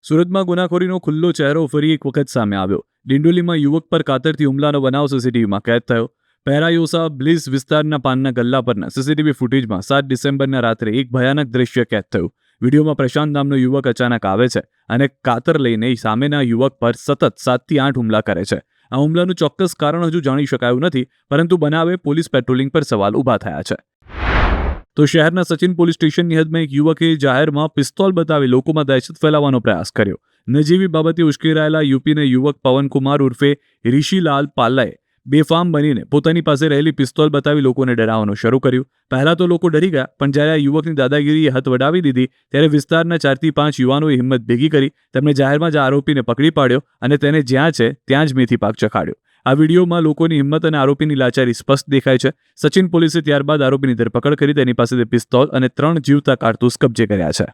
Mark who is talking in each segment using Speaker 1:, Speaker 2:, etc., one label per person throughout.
Speaker 1: સુરતમાં ગુનાખોરીનો ખુલ્લો ચહેરો ફરી એક વખત સામે આવ્યો. ડિંડોલીમાં યુવક પર કાતરથી હુમલાનો બનાવ સીસીટીવીમાં કેદ થયો. પેરાયોસા બ્લિસ વિસ્તારના પાનના ગલ્લા પરના સીસીટીવી ફૂટેજમાં 7 ડિસેમ્બરના રાત્રે એક ભયાનક દ્રશ્ય કેદ થયું. વિડીયોમાં પ્રશાંત નામનો યુવક અચાનક આવે છે અને કાતર લઈને સામેના યુવક પર સતત 7 થી 8 હુમલા કરે છે. આ હુમલાનું ચોક્કસ કારણ હજુ જાણી શકાયું નથી, પરંતુ બનાવે પોલીસ પેટ્રોલિંગ પર સવાલ ઊભા થયા છે. તો શહેરના સચિન પોલીસ સ્ટેશનની હદમાં એક યુવકે જાહેરમાં પિસ્તોલ બતાવી લોકોમાં દહેશત ફેલાવવાનો પ્રયાસ કર્યો. નજીવી બાબતે ઉશ્કેરાયેલા યુપીના યુવક પવનકુમાર ઉર્ફે ઋષિલાલ પાલ્લાએ બેફામ બનીને પોતાની પાસે રહેલી પિસ્તોલ બતાવી લોકોને ડરાવવાનું શરૂ કર્યું. પહેલા તો લોકો ડરી ગયા, પણ જ્યારે આ યુવકની દાદાગીરીએ હદ વડાવી દીધી ત્યારે વિસ્તારના 4 થી 5 યુવાનોએ હિંમત ભેગી કરી તેમણે જાહેરમાં જ આરોપીને પકડી પાડ્યો અને તેને જ્યાં છે ત્યાં જ મેથી પાક ચખાડ્યો. આ વિડીયોમાં લોકોની હિંમત અને આરોપીની લાચારી સ્પષ્ટ દેખાય છે. સચિન પોલીસે ત્યારબાદ આરોપીની ધરપકડ કરી તેની પાસેથી પિસ્તોલ અને 3 જીવતા કારતૂસ કબજે કર્યા છે.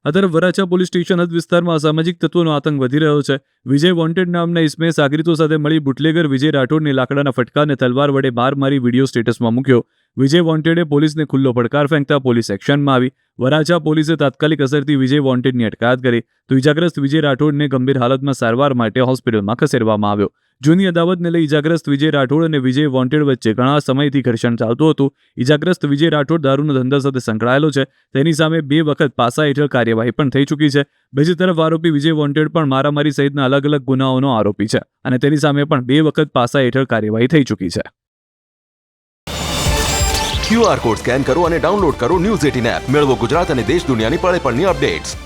Speaker 1: આ તરફ વરાછા પોલીસ સ્ટેશન હદ વિસ્તારમાં અસામાજિક તત્વોનો આતંક વધી રહ્યો છે. વિજય વોન્ટેડ નામના ઇસમે સાગરીતો સાથે મળી બુટલેગર વિજય રાઠોડને લાકડાના ફટકા અને તલવાર વડે માર મારી વિડીયો સ્ટેટસમાં મૂક્યો. વિજય વોન્ટેડે પોલીસને ખુલ્લો પડકાર ફેંકતા પોલીસ એક્શનમાં આવી. વરાછા પોલીસે તાત્કાલિક અસરથી વિજય વોન્ટેડની અટકાયત કરી તો ઇજાગ્રસ્ત વિજય રાઠોડને ગંભીર હાલતમાં સારવાર માટે હોસ્પિટલમાં ખસેડવામાં આવ્યો. જૂની અદાવતને લઈ ઇજાગ્રસ્ત વિજય રાઠોડ અને વિજય વોન્ટેડ વચ્ચે ઘણા સમયથી ઘર્ષણ ચાલતું હતું. ઇજાગ્રસ્ત વિજય રાઠોડ દારૂના ધંધા સાથે સંકળાયેલો છે. તેની સામે 2 વખત પાસા હેઠળ કાર્યવાહી પણ થઈ ચૂકી છે. બીજી તરફ આરોપી વિજય વોન્ટેડ પણ મારામારી સહિતના અલગ અલગ ગુનાઓનો આરોપી છે અને તેની સામે પણ 2 વખત પાસા હેઠળ કાર્યવાહી થઈ ચૂકી છે.
Speaker 2: QR કોડ સ્કેન કરો અને ડાઉનલોડ કરો ન્યૂઝ 18 એપ. મેળવો ગુજરાત અને દેશ દુનિયાની પળે પળની અપડેટ્સ.